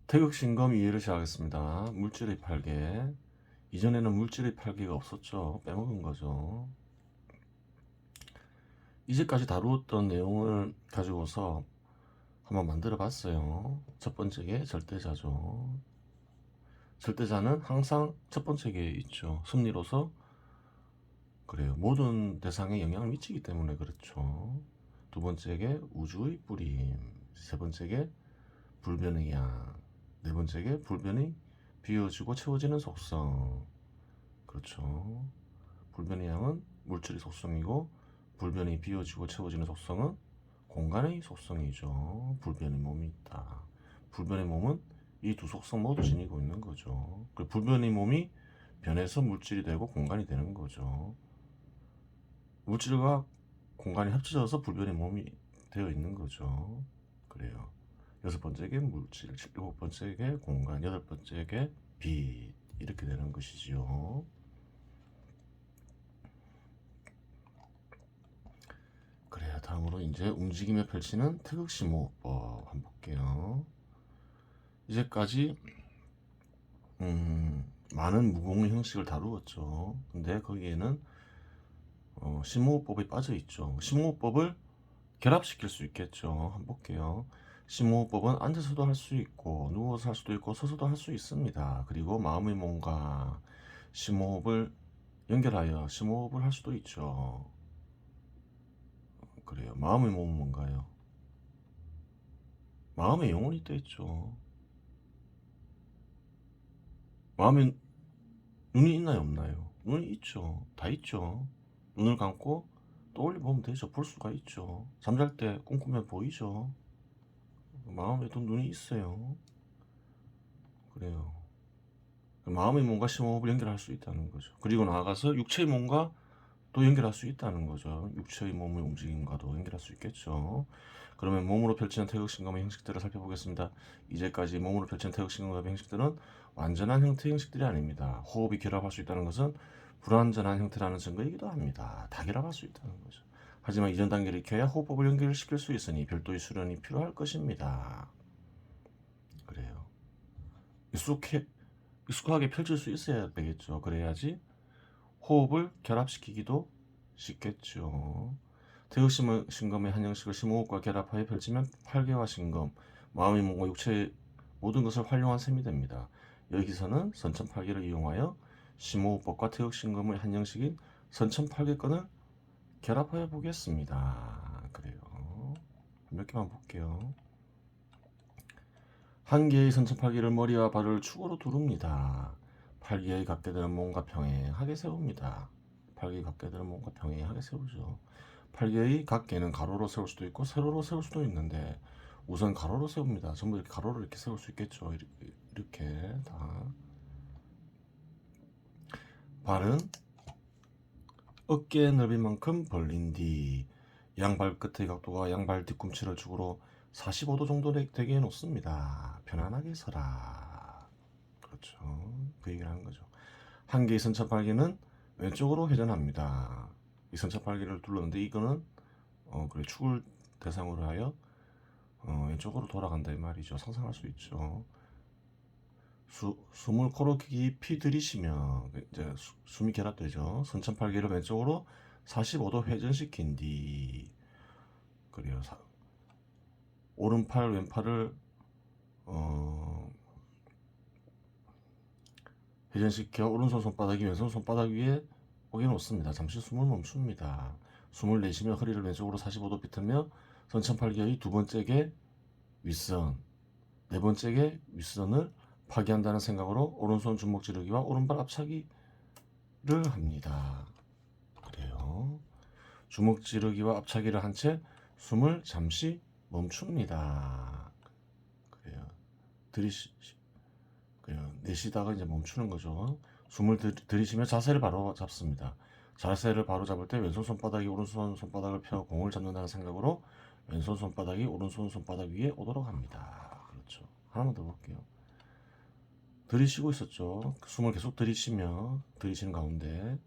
태극신검 이해를 시작하겠습니다. 물질의 팔계. 이전에는 물질의 팔계가 없었죠. 빼먹은 거죠. 이제까지 다루었던 내용을 가지고서 한번 만들어 봤어요. 첫 번째 게 절대자죠. 절대자는 항상 첫 번째 게 있죠. 섭리로서 그래요. 모든 대상에 영향을 미치기 때문에 그렇죠. 두 번째 게 우주의 뿌림. 세 번째 게 불변의 양. 네 번째 게 불변이 비워지고 채워지는 속성. 그렇죠. 불변의 양은 물질의 속성이고 불변이 비워지고 채워지는 속성은 공간의 속성이죠. 불변의 몸이 있다. 불변의 몸은 이 두 속성 모두 지니고 있는 거죠. 그 불변의 몸이 변해서 물질이 되고 공간이 되는 거죠. 물질과 공간이 합쳐져서 불변의 몸이 되어 있는 거죠. 그래요. 여섯 번째 게 물질, 일곱 번째 게 공간, 여덟 번째 게 빛. 이렇게 되는 것이지요. 그래요. 다음으로 이제 움직임에 펼치는 태극심호흡법 한번 볼게요. 이제까지 많은 무공의 형식을 다루었죠. 근데 거기에는 심호흡법이 빠져 있죠. 심호흡법을 결합시킬 수 있겠죠. 한번 볼게요. 심호흡법은 앉아서도 할 수 있고 누워서 할 수도 있고 서서도 할 수 있습니다. 그리고 마음의 몸과 심호흡을 연결하여 심호흡을 할 수도 있죠. 그래요. 마음의 몸은 뭔가요? 마음에 영혼이 있다 했죠. 마음에 눈이 있나요, 없나요? 눈이 있죠. 다 있죠. 눈을 감고 떠올려 보면 되죠. 볼 수가 있죠. 잠잘 때 꿈꾸면 보이죠. 마음에도 눈이 있어요. 그래요. 마음의 몸과 심호흡을 연결할 수 있다는 거죠. 그리고 나아가서 육체의 몸과 또 연결할 수 있다는 거죠. 육체의 몸의 움직임과도 연결할 수 있겠죠. 그러면 몸으로 펼치는 태극신검의 형식들을 살펴보겠습니다. 이제까지 몸으로 펼치는 태극신검의 형식들은 완전한 형태의 형식들이 아닙니다. 호흡이 결합할 수 있다는 것은 불완전한 형태라는 증거이기도 합니다. 다 결합할 수 있다는 거죠. 하지만 이전 단계를 익혀야 호흡법을 연결시킬 수 있으니 별도의 수련이 필요할 것입니다. 그래요. 익숙하게 펼칠 수 있어야 되겠죠. 그래야지 호흡을 결합시키기도 쉽겠죠. 태극신검의 한 형식을 심호흡과 결합하여 펼치면 팔계와 신검, 마음의 몸과 육체의 모든 것을 활용한 셈이 됩니다. 여기서는 선천팔계를 이용하여 심호흡법과 태극신검의 한 형식인 선천팔계권을 결합하여 보겠습니다. 그래요. 몇 개만 볼게요. 한 개의 선천팔계를 머리와 발을 축으로 두릅니다. 팔개의 각계들은 몸과 평행하게 세웁니다. 팔개의 각계들은 몸과 평행하게 세우죠. 팔개의 각계는 가로로 세울 수도 있고 세로로 세울 수도 있는데 우선 가로로 세웁니다. 전부 이렇게 가로로 이렇게 세울 수 있겠죠. 이렇게 다. 발은 어깨 넓이만큼 벌린 뒤 양발 끝의 각도가 양발 뒤꿈치를 축으로 45도 정도 되게 해놓습니다. 편안하게 서라. 그렇죠. 그 얘기를 하는 거죠. 한 개의 선차팔기는 왼쪽으로 회전합니다. 이 선차팔기를 둘렀는데 이거는 그래 축을 대상으로 하여 왼쪽으로 돌아간다 이 말이죠. 상상할 수 있죠. 숨을 코로 깊이 들이쉬며 이제 숨이 결합되죠. 선천팔기를 왼쪽으로 45도 회전시킨 뒤 그래요. 오른팔 왼팔을 회전시켜 오른손 손바닥이 왼손 손바닥 위에 올려놓습니다. 잠시 숨을 멈춥니다. 숨을 내쉬며 허리를 왼쪽으로 45도 비틀며 선천팔기의 두 번째 게 윗선, 네 번째 게 윗선을 파괴한다는 생각으로 오른손 주먹 지르기와 오른발 앞차기를 합니다. 그래요. 주먹 지르기와 앞차기를 한 채 숨을 잠시 멈춥니다. 그래요. 그래요. 내쉬다가 이제 멈추는 거죠. 숨을 들이쉬며 자세를 바로 잡습니다. 자세를 바로 잡을 때 왼손 손바닥이 오른손 손바닥을 펴 공을 잡는다는 생각으로 왼손 손바닥이 오른손 손바닥 위에 오도록 합니다. 그렇죠. 하나만 더 볼게요. 들이쉬고 있었죠. 숨을 계속 들이쉬는 가운데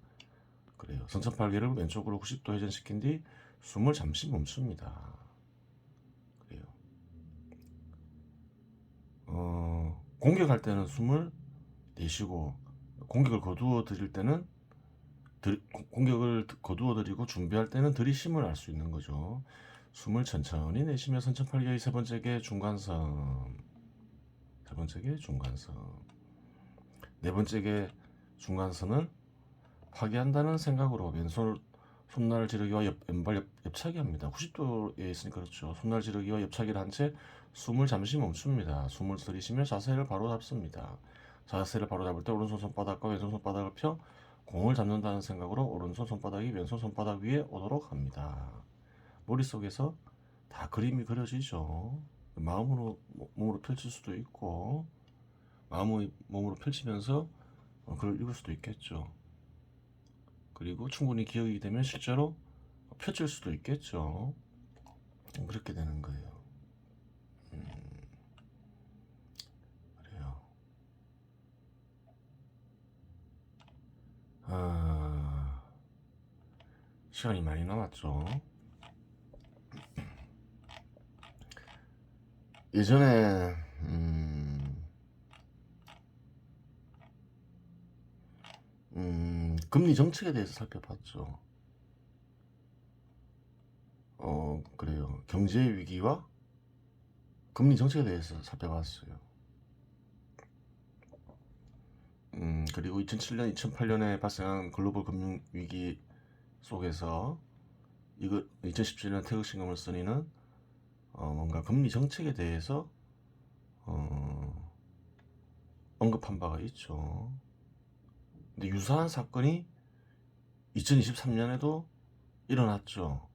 그래요. 선천팔계를 왼쪽으로 90도 회전시킨 뒤 숨을 잠시 멈춥니다. 그래요. 공격할 때는 숨을 내쉬고 공격을 거두어 드릴 때는 공격을 거두어 드리고 준비할 때는 들이쉼을 알 수 있는 거죠. 숨을 천천히 내쉬며 선천팔계의 세 번째 개 중간섬, 세 번째 개 중간섬, 네 번째 개 중간섬은 파괴한다는 생각으로 왼손 손날 지르기와 왼발 옆차기 합니다. 90도에 있으니까 그렇죠. 손날 지르기와 옆차기를 한 채 숨을 잠시 멈춥니다. 숨을 들이쉬며 자세를 바로 잡습니다. 자세를 바로 잡을 때 오른손 손바닥과 왼손 손바닥을 펴 공을 잡는다는 생각으로 오른손 손바닥이 왼손 손바닥 위에 오도록 합니다. 머릿속에서 다 그림이 그려지죠. 마음으로 몸으로 펼칠 수도 있고 마음의 몸으로 펼치면서 글을 읽을 수도 있겠죠. 그리고 충분히 기억이 되면 실제로 펼칠 수도 있겠죠. 그렇게 되는 거예요. 그래요. 시간이 많이 남았죠. 예전에 금리 정책에 대해서 살펴봤죠. 그래요. 경제 위기와 금리 정책에 대해서 살펴봤어요. 그리고 2007년, 2008년에 발생한 글로벌 금융 위기 속에서 이거 2017년 태극신금을 쓰니는 뭔가 금리 정책에 대해서 언급한 바가 있죠. 근데 유사한 사건이 2023년에도 일어났죠.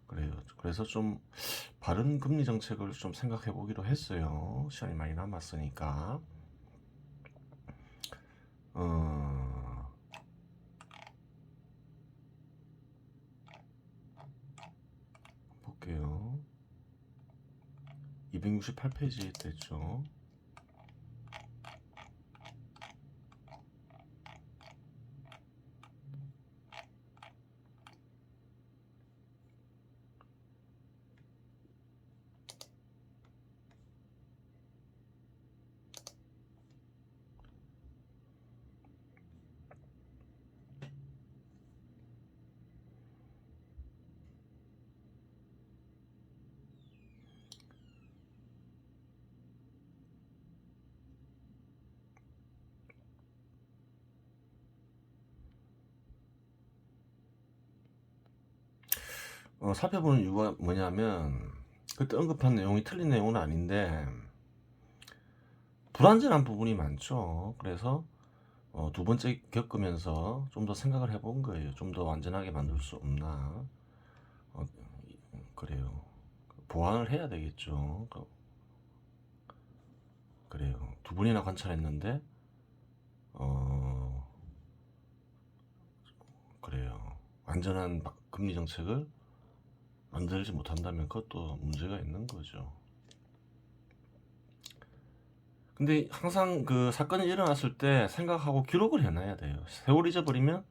그래요. 그래서 좀 바른 금리 정책을 좀 생각해 보기로 했어요. 시간이 많이 남았으니까. 볼게요. 268페이지에 됐죠. 살펴보는 이유가 뭐냐면 그때 언급한 내용이 틀린 내용은 아닌데 불완전한 부분이 많죠. 그래서 두 번째 겪으면서 좀 더 생각을 해본 거예요. 좀 더 완전하게 만들 수 없나. 그래요. 보완을 해야 되겠죠. 그래요. 두 번이나 관찰했는데 그래요. 완전한 금리 정책을 만들지 못한다면 그것도 문제가 있는 거죠. 근데 항상 그 사건이 일어났을 때 생각하고 기록을 해놔야 돼요. 세월 잊어버리면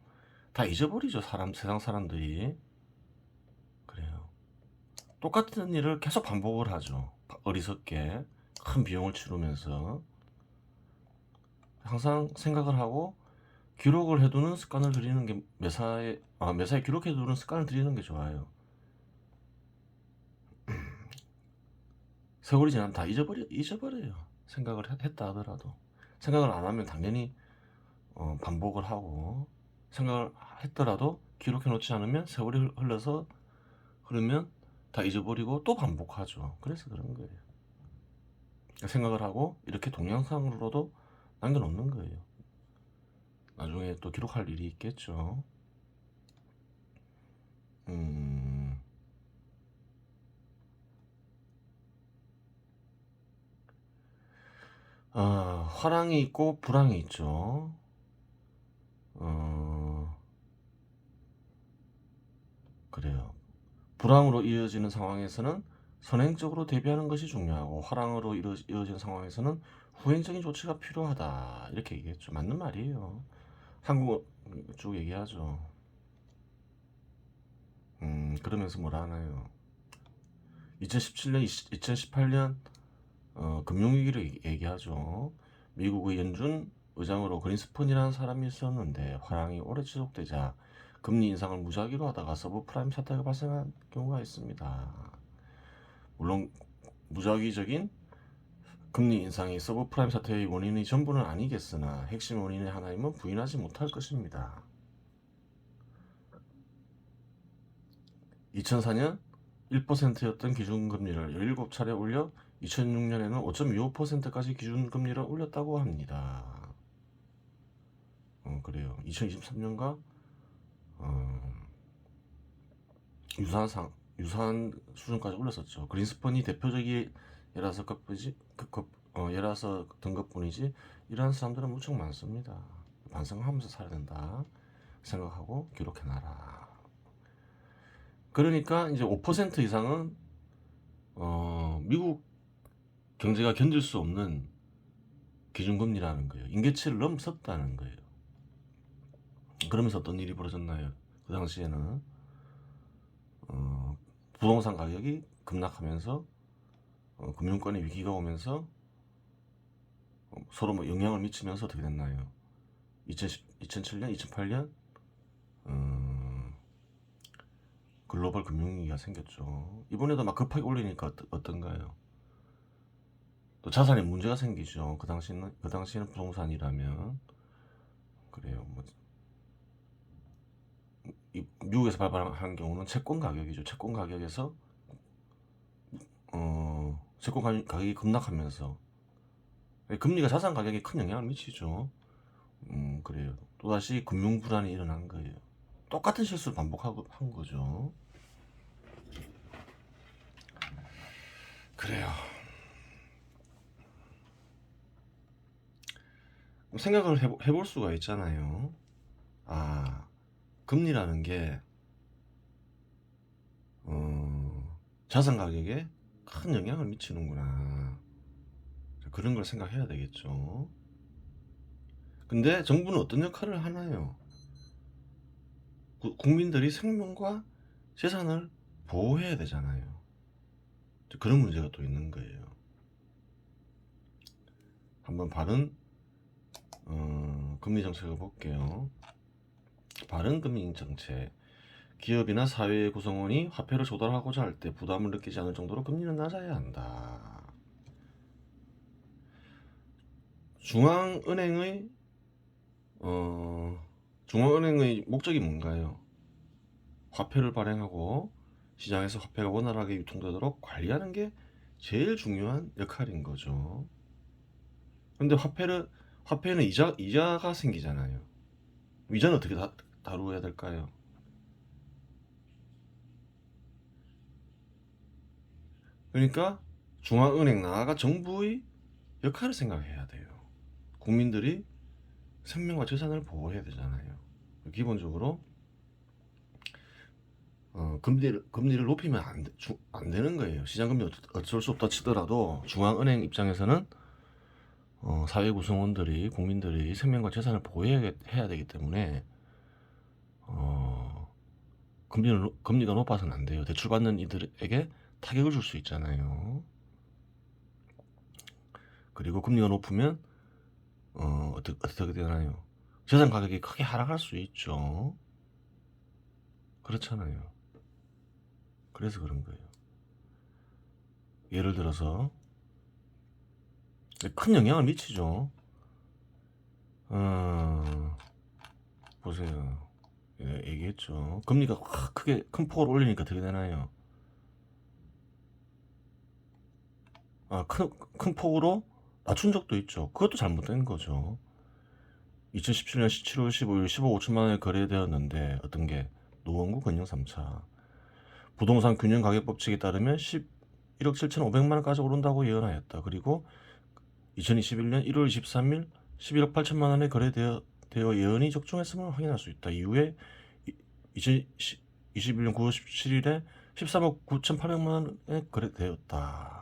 다 잊어버리죠. 세상 사람들이. 그래요. 똑같은 일을 계속 반복을 하죠. 어리석게 큰 비용을 치르면서 항상 생각을 하고 기록을 해두는 습관을 들이는 게 매사에 기록해두는 습관을 들이는 게 좋아요. 세월이 지나면 다 잊어버려요. 생각을 했다 하더라도 생각을 안 하면 당연히 반복을 하고 생각을 했더라도 기록해 놓지 않으면 세월이 흘러서 그러면 다 잊어버리고 또 반복하죠. 그래서 그런 거예요. 생각을 하고 이렇게 동영상으로도 남겨놓는 거예요. 나중에 또 기록할 일이 있겠죠. 화랑이 있고 불황이 있죠. 그래요. 불황으로 이어지는 상황에서는 선행적으로 대비하는 것이 중요하고 화랑으로 이어지는 상황에서는 후행적인 조치가 필요하다. 이렇게 얘기했죠. 맞는 말이에요. 한국 쪽 얘기하죠. 그러면서 뭐라 하나요? 2017년, 2018년 금융위기를 얘기하죠. 미국의 연준 의장으로 그린스펀이라는 사람이 있었는데 화랑이 오래 지속되자 금리 인상을 무작위로 하다가 서브프라임 사태가 발생한 경우가 있습니다. 물론 무작위적인 금리 인상이 서브프라임 사태의 원인의 전부는 아니겠으나 핵심 원인의 하나임은 부인하지 못할 것입니다. 2004년 1%였던 기준금리를 17차례 올려 2006년에는 5.25%까지 기준금리를 올렸다고 합니다. 그래요. 2023년과 유사한 수준까지 올렸었죠. 그린스펀이 대표적인 예라서 예라서 등급뿐이지 이러한 사람들은 무척 많습니다. 반성하면서 살아야 된다 생각하고 기록해놔라. 그러니까 이제 5% 이상은 미국 경제가 견딜 수 없는 기준금리라는 거예요. 임계치를 넘었다는 거예요. 그러면서 어떤 일이 벌어졌나요? 그 당시에는 부동산 가격이 급락하면서 금융권의 위기가 오면서 서로 뭐 영향을 미치면서 어떻게 됐나요? 2007년, 2008년 글로벌 금융위기가 생겼죠. 이번에도 막 급하게 올리니까 어떤가요? 또 자산에 문제가 생기죠. 그 당시에는 부동산이라면 그래요. 뭐 미국에서 발행한 경우는 채권 가격이죠. 채권 가격에서 채권 가격이 급락하면서 금리가 자산 가격에 큰 영향을 미치죠. 그래요. 또다시 금융 불안이 일어난 거예요. 똑같은 실수를 반복하고 한 거죠. 그래요. 생각을 해볼 수가 있잖아요. 금리라는 게 자산 가격에 큰 영향을 미치는구나. 그런 걸 생각해야 되겠죠. 근데 정부는 어떤 역할을 하나요? 국민들이 생명과 재산을 보호해야 되잖아요. 그런 문제가 또 있는 거예요. 한번 바른 금리 정책을 볼게요. 바른 금리 정책. 기업이나 사회 구성원이 화폐를 조달하고자 할 때 부담을 느끼지 않을 정도로 금리는 낮아야 한다. 중앙은행의 목적이 뭔가요? 화폐를 발행하고 시장에서 화폐가 원활하게 유통되도록 관리하는 게 제일 중요한 역할인 거죠. 근데 화폐는 이자가 생기잖아요. 이자는 어떻게 다루어야 될까요? 그러니까 중앙은행 나아가 정부의 역할을 생각해야 돼요. 국민들이 생명과 재산을 보호해야 되잖아요. 기본적으로 금리를 높이면 안 되는 거예요. 시장금리 어쩔 수 없다 치더라도 중앙은행 입장에서는 사회 구성원들이 국민들이 생명과 재산을 보호해야 되기 때문에 금리가 높아서는 안 돼요. 대출받는 이들에게 타격을 줄 수 있잖아요. 그리고 금리가 높으면 어떻게 되나요? 재산 가격이 크게 하락할 수 있죠. 그렇잖아요. 그래서 그런 거예요. 예를 들어서 큰 영향을 미치죠. 보세요. 얘기했죠. 금리가 크게 큰 폭을 올리니까 어떻게 되나요? 큰 폭으로 낮춘 적도 있죠. 그것도 잘못된 거죠. 2017년 7월 15일 15억 5천만 원에 거래되었는데 어떤 게 노원구 건영 3차 부동산 균형 가격 법칙에 따르면 11억 7,500만 원까지 오른다고 예언하였다. 그리고 2021년 1월 23일 11억 8천만 원에 거래되어 예언이 적중했음을 확인할 수 있다. 이후에 2021년 9월 17일에 13억 9,800만 원에 거래되었다.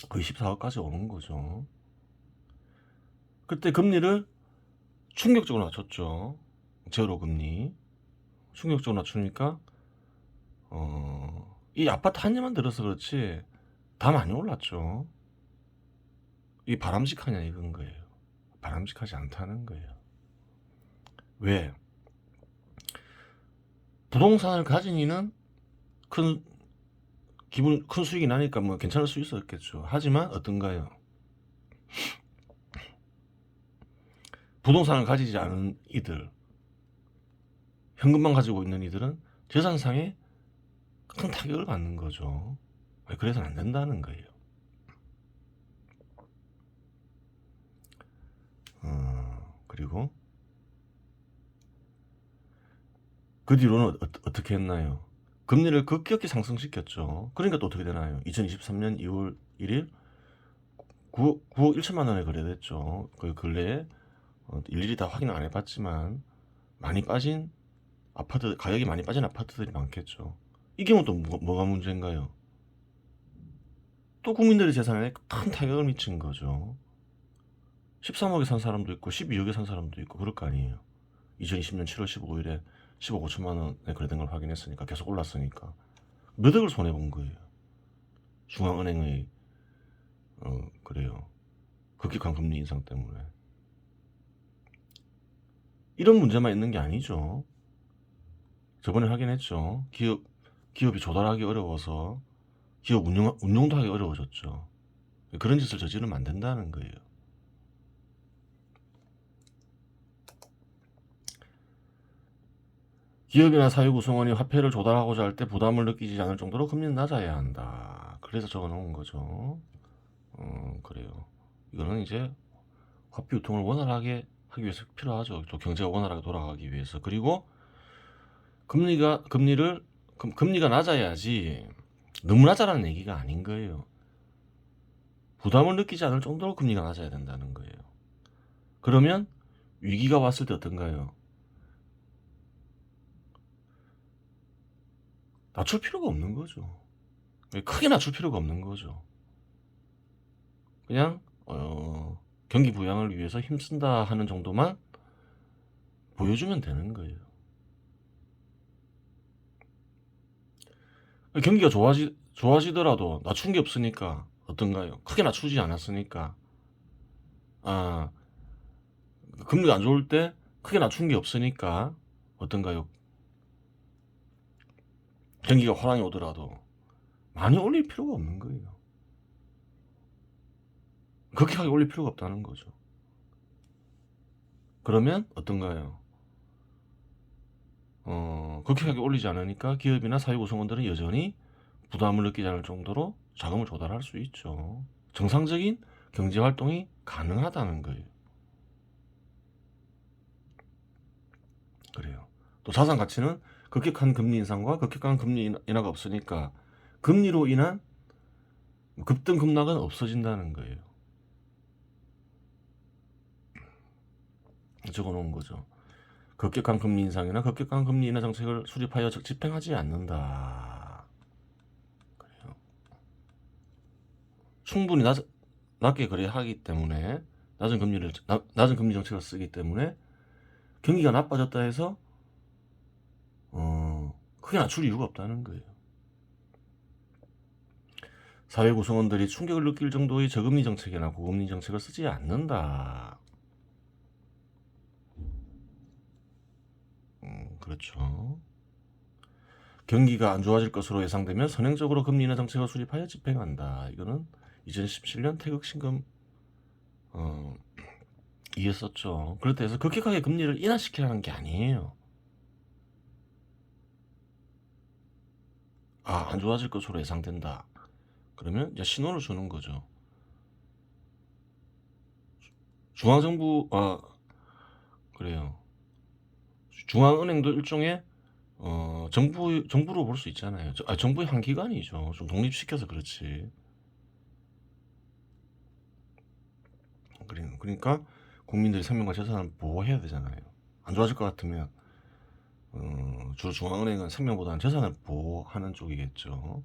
거의 14억까지 오는 거죠. 그때 금리를 충격적으로 낮췄죠. 제로 금리 충격적으로 낮추니까 이 아파트 한 개만 들어서 그렇지 다 많이 올랐죠. 이게 바람직하냐 이건 거예요. 바람직하지 않다는 거예요. 왜? 부동산을 가진 이는 큰 수익이 나니까 뭐 괜찮을 수 있었겠죠. 하지만 어떤가요? 부동산을 가지지 않은 이들, 현금만 가지고 있는 이들은 재산상에 큰 타격을 받는 거죠. 그래서는 안 된다는 거예요. 그리고 그 뒤로는 어떻게 했나요? 금리를 급격히 상승시켰죠. 그러니까 또 어떻게 되나요? 2023년 2월 1일 9억 1천만 원에 거래됐죠. 그 근래에 일일이 다 확인을 안 해봤지만 많이 빠진 아파트, 가격이 많이 빠진 아파트들이 많겠죠. 이 경우 또 뭐가 문제인가요? 또 국민들의 재산에 큰 타격을 미친 거죠. 13억에 산 사람도 있고 12억에 산 사람도 있고 그럴 거 아니에요. 2020년 7월 15일에 10억 5천만 원에 거래된 걸 확인했으니까 계속 올랐으니까 몇 억을 손해본 거예요. 중앙은행의 그래요. 급격한 금리 인상 때문에. 이런 문제만 있는 게 아니죠. 저번에 확인했죠. 기업이 조달하기 어려워서 기업 운용도 하기 어려워졌죠. 그런 짓을 저지르면 안 된다는 거예요. 기업이나 사회구성원이 화폐를 조달하고자 할 때 부담을 느끼지 않을 정도로 금리는 낮아야 한다. 그래서 적어놓은 거죠. 그래요. 이거는 이제 화폐 유통을 원활하게 하기 위해서 필요하죠. 또 경제가 원활하게 돌아가기 위해서. 그리고 금리가 낮아야지 너무 낮아라는 얘기가 아닌 거예요. 부담을 느끼지 않을 정도로 금리가 낮아야 된다는 거예요. 그러면 위기가 왔을 때 어떤가요? 낮출 필요가 없는 거죠. 크게 낮출 필요가 없는 거죠. 그냥 경기 부양을 위해서 힘쓴다 하는 정도만 보여주면 되는 거예요. 경기가 좋아지더라도 낮춘 게 없으니까 어떤가요? 크게 낮추지 않았으니까 금리가 안 좋을 때 크게 낮춘 게 없으니까 어떤가요? 경기가 호랑이 오더라도 많이 올릴 필요가 없는 거예요. 급격하게 올릴 필요가 없다는 거죠. 그러면 어떤가요? 급격하게 올리지 않으니까 기업이나 사회구성원들은 여전히 부담을 느끼지 않을 정도로 자금을 조달할 수 있죠. 정상적인 경제활동이 가능하다는 거예요. 그래요. 또 자산 가치는 급격한 금리 인상과 급격한 금리 인하가 없으니까 금리로 인한 급등 급락은 없어진다는 거예요. 적어놓은 거죠. 급격한 금리 인상이나 급격한 금리 인하 정책을 수립하여 집행하지 않는다. 그래요. 충분히 낮게 거래하기 때문에 낮은 금리 정책을 쓰기 때문에 경기가 나빠졌다 해서 크게 낮출 이유가 없다는 거예요. 사회 구성원들이 충격을 느낄 정도의 저금리 정책이나 고금리 정책을 쓰지 않는다. 그렇죠. 경기가 안 좋아질 것으로 예상되면 선행적으로 금리 인하 정책을 수립하여 집행한다. 이거는 2017년 태극신금 이에 썼죠. 그렇다 해서 급격하게 금리를 인하시키라는 게 아니에요. 안 좋아질 것으로 예상된다. 그러면 이제 신호를 주는 거죠. 중앙정부 그래요. 중앙은행도 일종의 정부로 볼 수 있잖아요. 정부의 한 기관이죠. 좀 독립시켜서 그렇지. 그러니까 국민들의 생명과 재산을 보호해야 되잖아요. 안 좋아질 것 같으면 주로 중앙은행은 생명보다는 재산을 보호하는 쪽이겠죠.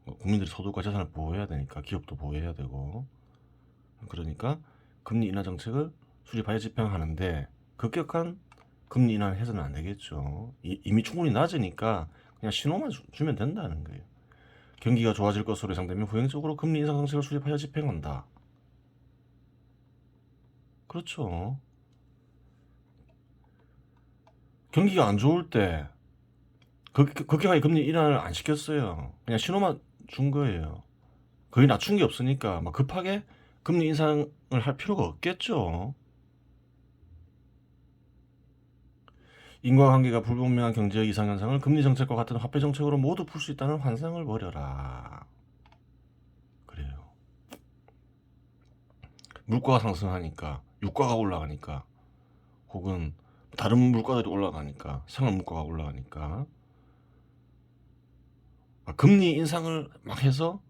국민들의 소득과 재산을 보호해야 되니까 기업도 보호해야 되고 그러니까 금리 인하 정책을 수립하여 집행하는데 급격한 금리 인하를 해서는 안 되겠죠. 이미 충분히 낮으니까 그냥 신호만 주면 된다는 거예요. 경기가 좋아질 것으로 예상되면 후행적으로 금리 인상 정책을 수립하여 집행한다. 그렇죠. 경기가 안 좋을 때 극격하게 금리 인하를 안 시켰어요. 그냥 신호만 준 거예요. 거의 낮춘 게 없으니까 막 급하게 금리 인상을 할 필요가 없겠죠. 인과관계가 불분명한 경제의 이상현상을 금리 정책과 같은 화폐 정책으로 모두 풀 수 있다는 환상을 버려라. 그래요. 물가가 상승하니까, 유가가 올라가니까, 혹은 다른 물가들이 올라가니까, 생활 물가가 올라가니까 금리 인상을 막 해서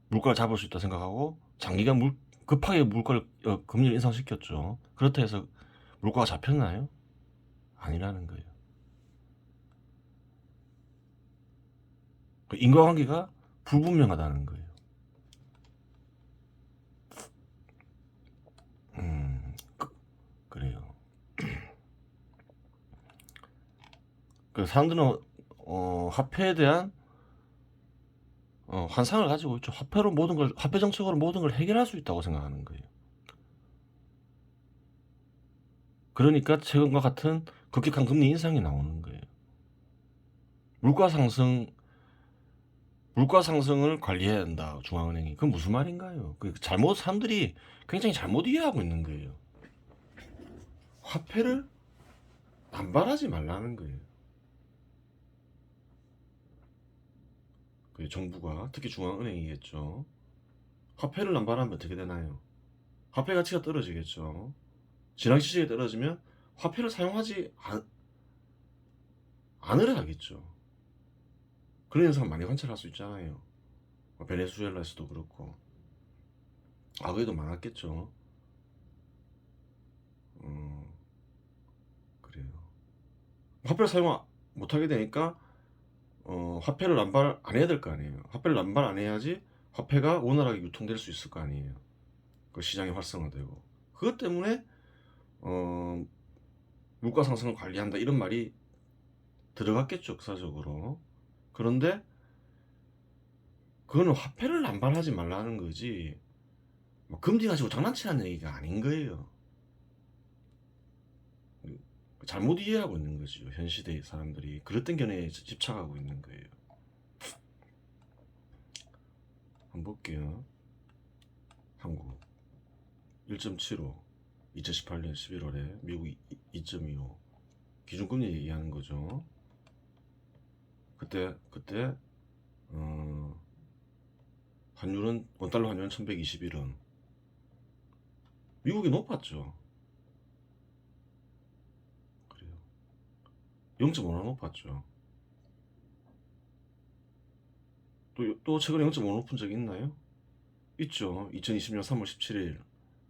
물가를 잡을 수 있다 생각하고 장기간 급하게 물가를 금리를 인상시켰죠. 그렇다 해서 물가가 잡혔나요? 아니라는 거예요. 인과관계가 불분명하다는 거예요. 그래요. 그 사람들은 화폐에 대한 환상을 가지고 있죠. 화폐 정책으로 모든 걸 해결할 수 있다고 생각하는 거예요. 그러니까 최근과 같은 급격한 금리 인상이 나오는 거예요. 물가 상승을 관리해야 한다, 중앙은행이. 그건 무슨 말인가요? 사람들이 굉장히 잘못 이해하고 있는 거예요. 화폐를 남발하지 말라는 거예요. 정부가, 특히 중앙은행이겠죠. 화폐를 남발하면 어떻게 되나요? 화폐 가치가 떨어지겠죠. 지나치게 떨어지면 화폐를 사용하지 않으려 하겠죠. 그런 현상 많이 관찰할 수 있잖아요. 베네수엘라에서도 그렇고 과거에도 많았겠죠. 그래요. 화폐를 사용 못하게 되니까 화폐를 남발 안 해야 될 거 아니에요. 화폐를 남발 안 해야지 화폐가 원활하게 유통될 수 있을 거 아니에요. 그 시장이 활성화되고 그것 때문에 물가 상승을 관리한다 이런 말이 들어갔겠죠, 역사적으로. 그런데 그거는 화폐를 남발하지 말라는 거지 금리 가지고 장난치라는 얘기가 아닌 거예요. 잘못 이해하고 있는 거죠. 현 시대의 사람들이 그릇된 견해에 집착하고 있는 거예요. 한번 볼게요. 한국 1.75 2018년 11월에 미국 2.25 기준금리 얘기하는 거죠. 그때 원달러 환율은 1121원. 미국이 높았죠. 그래요. 0.5나 높았죠. 또 최근에 0.5 높은 적이 있나요? 있죠. 2020년 3월 17일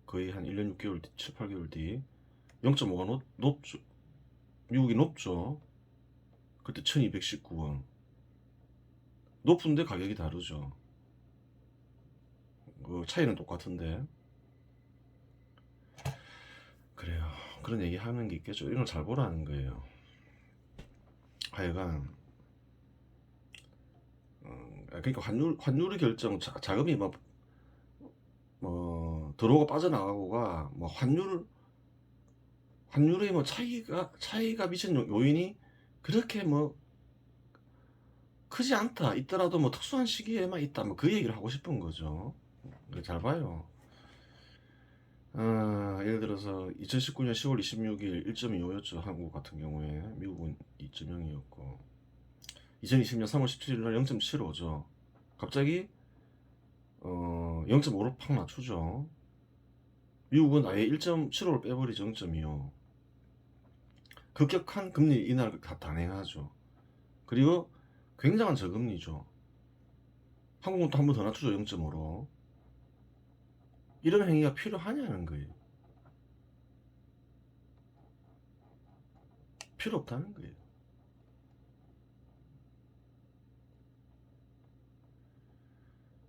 거의 한 1년 6개월 뒤, 7, 8개월 뒤 0.5가 높죠. 미국이 높죠. 그때 1219원. 높은데 가격이 다르죠. 그 차이는 똑같은데. 그래요. 그런 얘기 하는 게 있겠죠. 이런 걸 잘 보라는 거예요. 하여간 그러니까 환율의 결정 자금이 들어오고 빠져나가고가 환율의 차이가 미친 요인이 그렇게 크지 않다 있더라도 특수한 시기에만 있다 그 얘기를 하고 싶은 거죠. 잘 봐요. 예를 들어서 2019년 10월 26일 1.25였죠. 한국 같은 경우에. 미국은 2.0이었고 2020년 3월 17일 날 0.75죠. 갑자기 0.5로 팍 낮추죠. 미국은 아예 1.75를 빼버리죠. 0.25. 급격한 금리 인하를 다 단행하죠. 그리고 굉장한 저금리죠. 한국은 또 한 번 더 낮추죠. 0.5로. 이런 행위가 필요하냐는 거예요. 필요 없다는 거예요.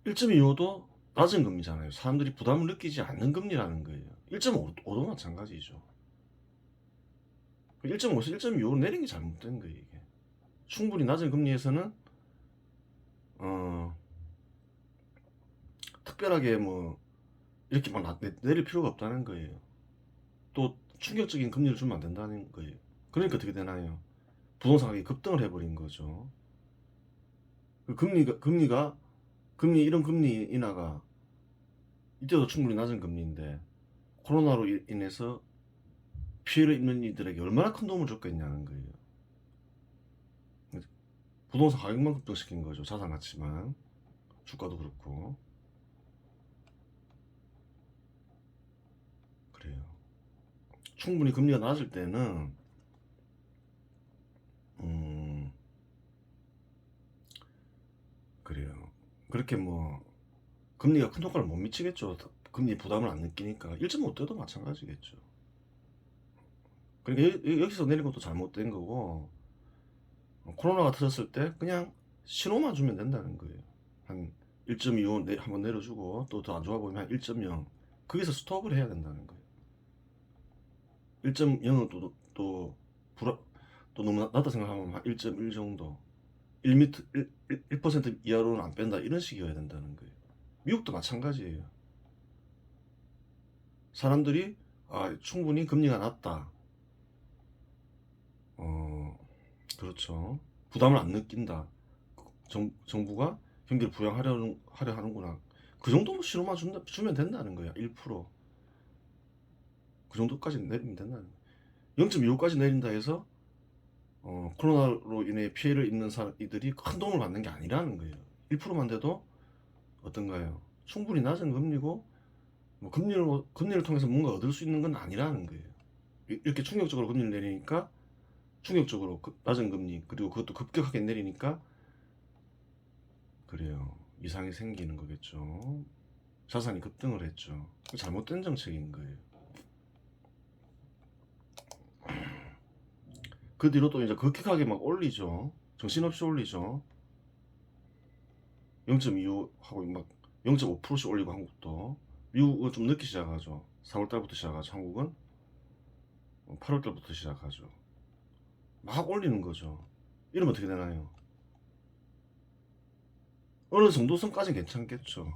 1.25도 낮은 금리잖아요. 사람들이 부담을 느끼지 않는 금리라는 거예요. 1.5도 마찬가지죠. 1.5에서 1.25로 내린 게 잘못된 거예요. 이게 충분히 낮은 금리에서는 특별하게 뭐 이렇게 막 내릴 필요가 없다는 거예요. 또 충격적인 금리를 주면 안 된다는 거예요. 그러니까 어떻게 되나요? 부동산 가격이 급등을 해버린 거죠. 그 금리 이런 금리 인하가 이때도 충분히 낮은 금리인데 코로나로 인해서 피해를 입는 이들에게 얼마나 큰 도움을 줬겠냐는 거예요. 부동산 가격만 급등시킨 거죠. 자산 가치만. 주가도 그렇고. 그래요. 충분히 금리가 낮을 때는 그래요. 그렇게 뭐 금리가 큰 효과를 못 미치겠죠. 금리 부담을 안 느끼니까 1.5대도 마찬가지겠죠. 그러니까 여기서 내린 것도 잘못된 거고 코로나가 터졌을 때 그냥 신호만 주면 된다는 거예요. 한 1.25 한번 내려주고 또 더 안 좋아 보이면 한 1.0 거기서 스톱을 해야 된다는 거예요. 1.0은 또 너무 낮다 생각하면 한 1.1 정도 1% 이하로는 안 뺀다 이런 식이어야 된다는 거예요. 미국도 마찬가지예요. 사람들이 충분히 금리가 낮다. 그렇죠. 부담을 안 느낀다. 정부가 경기를 부양하려 하는구나. 그 정도면 신호만 주면 된다는 거야. 1%. 그 정도까지 내리면 된다는 거야. 0.25까지 내린다 해서 코로나로 인해 피해를 입는 이들이 큰 도움을 받는 게 아니라는 거예요. 1%만 돼도 어떤가요? 충분히 낮은 금리고 뭐 금리를 통해서 뭔가 얻을 수 있는 건 아니라는 거예요. 이렇게 충격적으로 금리를 내리니까 충격적으로 낮은 금리 그리고 그것도 급격하게 내리니까 그래요. 이상이 생기는 거겠죠. 자산이 급등을 했죠. 잘못된 정책인 거예요. 그 뒤로 또 이제 급격하게 막 올리죠. 정신없이 올리죠. 0.25 하고 막 0.5%씩 올리고 한국도. 미국은 좀 늦게 시작하죠. 4월 달부터 시작하죠. 한국은 8월 달부터 시작하죠. 막 올리는 거죠. 이러면 어떻게 되나요? 어느 정도 선까지는 괜찮겠죠.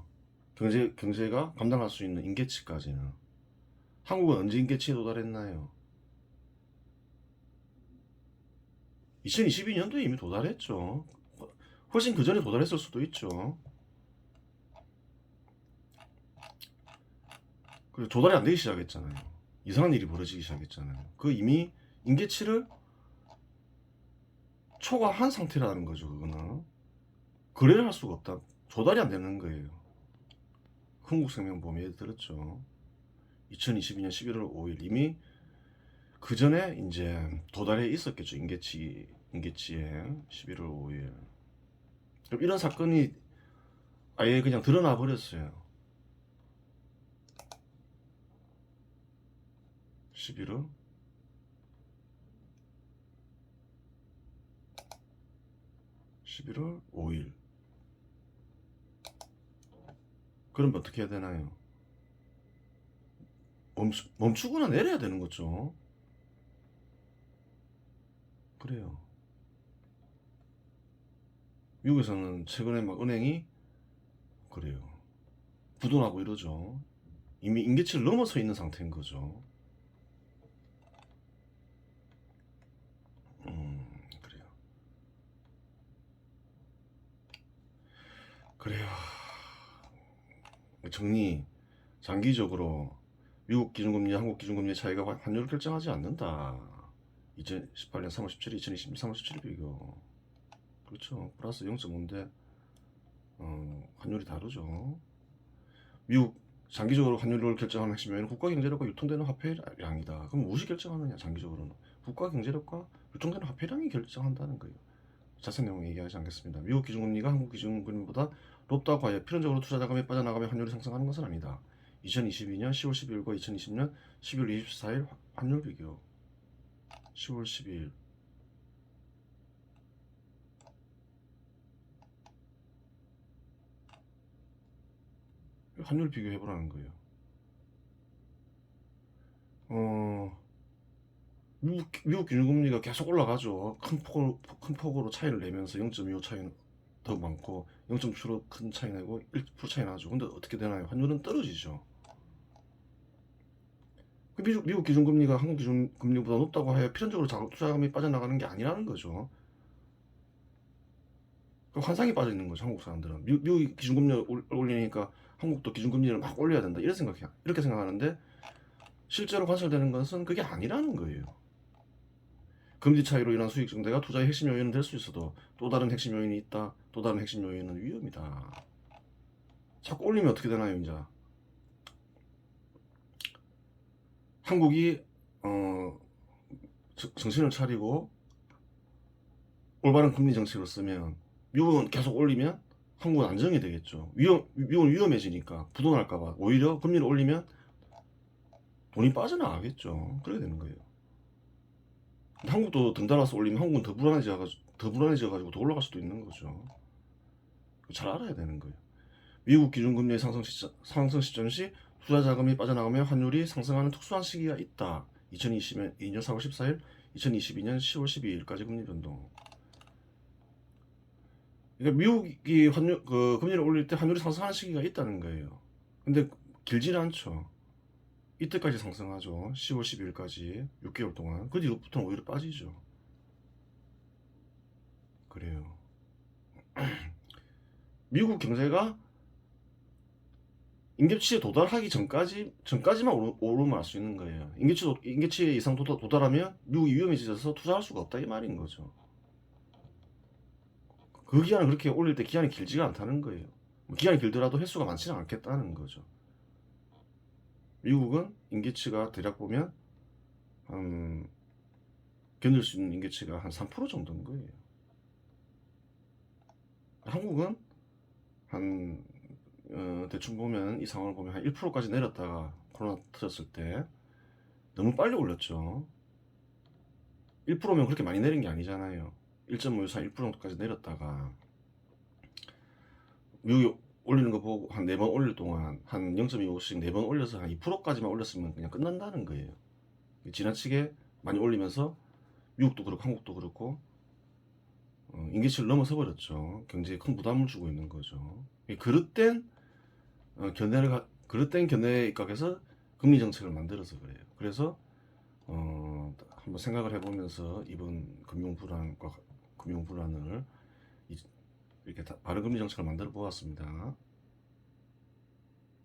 경제가 감당할 수 있는 임계치까지는. 한국은 언제 임계치에 도달했나요? 2022년도에 이미 도달했죠. 훨씬 그 전에 도달했을 수도 있죠. 그리고 조달이 안 되기 시작했잖아요. 이상한 일이 벌어지기 시작했잖아요. 그 이미 임계치를 초과한 상태라는 거죠. 그거는 거래를 할 수가 없다. 조달이 안 되는 거예요. 흥국생명보험 예를 들었죠. 2022년 11월 5일 이미 그 전에 이제 도달해 있었겠죠. 임계치에 11월 5일. 그럼 이런 사건이 아예 그냥 드러나 버렸어요. 11월 5일. 그럼 어떻게 해야 되나요? 멈추거나 내려야 되는 거죠. 그래요. 미국에서는 최근에 막 은행이 그래요. 부도나고 이러죠. 이미 임계치를 넘어서 있는 상태인 거죠. 그래요. 그래요. 정리 장기적으로 미국 기준금리, 한국 기준금리의 차이가 환율을 결정하지 않는다. 2018년 3월 17일, 2020년 3월 17일 비교. 그렇죠. 플러스 0.5인데 환율이 다르죠. 미국 장기적으로 환율을 결정하는 핵심 요인은 국가 경제력과 유통되는 화폐량이다. 그럼 무엇이 결정하느냐? 장기적으로는 국가 경제력과 유통되는 화폐량이 결정한다는 거예요. 자세한 내용 얘기하지 않겠습니다. 미국 기준금리가 한국 기준금리보다 높다고 하여 필연적으로 투자자금이 빠져나가며 환율이 상승하는 것은 아니다. 2022년 10월 12일과 2020년 12월 24일 환율 비교. 10월 12일 환율 비교해보라는 거예요. 미국 기준금리가 계속 올라가죠. 큰 폭으로 차이를 내면서 0.25 차이는 더 많고 0.75 큰 차이 내고 1% 차이 나죠. 근데 어떻게 되나요? 환율은 떨어지죠. 미국 기준금리가 한국 기준금리보다 높다고 해야 필연적으로 투자자금이 빠져나가는 게 아니라는 거죠. 환상이 빠져 있는 거죠. 한국 사람들은 미국 기준금리를 올리니까 한국도 기준금리를 막 올려야 된다 이렇게 생각하는데 실제로 관찰되는 것은 그게 아니라는 거예요. 금리 차이로 인한 수익 증대가 투자의 핵심 요인은 될 수 있어도 또 다른 핵심 요인이 있다. 또 다른 핵심 요인은 위험이다. 자꾸 올리면 어떻게 되나요, 이제? 한국이 정신을 차리고 올바른 금리 정책을 쓰면 미국은 계속 올리면 한국은 안정이 되겠죠. 미국은 위험해지니까 부도날까봐 오히려 금리를 올리면 돈이 빠져나가겠죠. 그렇게 되는 거예요. 한국도 덩달아서 올리면 한국은 더 불안해져가지고 더 올라갈 수도 있는 거죠. 잘 알아야 되는 거예요. 미국 기준금리의 상승 시점 시 투자 자금이 빠져나가며 환율이 상승하는 특수한 시기가 있다. 2022년 4월 14일, 2022년 10월 12일까지 금리 변동. 그러니까 미국이 금리를 올릴 때 환율이 상승하는 시기가 있다는 거예요. 근데 길지는 않죠. 이때까지 상승하죠. 10월 12일까지 6개월 동안. 그 뒤부터는 오히려 빠지죠. 그래요. 미국 경제가 임계치에 도달하기 전까지만 오르면 알 수 있는 거예요. 임계치 이상 도달하면 미국이 위험해져서 투자할 수가 없다 이 말인 거죠. 그 기간을 그렇게 올릴 때 기간이 길지가 않다는 거예요. 기간이 길더라도 횟수가 많지는 않겠다는 거죠. 미국은 임계치가 대략 보면 견딜 수 있는 임계치가 한 3% 정도인 거예요. 한국은 한 대충 보면 이 상황을 보면 한 1%까지 내렸다가 코로나 터졌을 때 너무 빨리 올렸죠. 1%면 그렇게 많이 내린 게 아니잖아요. 1.5에서 1% 정도까지 내렸다가 미국이 올리는 거 보고 한 4번 올릴 동안 한 0.25씩 4번 올려서 한 2%까지만 올렸으면 그냥 끝난다는 거예요. 지나치게 많이 올리면서 미국도 그렇고 한국도 그렇고 임계치를 넘어서 버렸죠. 경제에 큰 부담을 주고 있는 거죠. 그릇된 견해에 입각해서 금리 정책을 만들어서 그래요. 그래서 한번 생각을 해보면서 이번 금융 불안을 이렇게 바른 금리 정책을 만들어 보았습니다.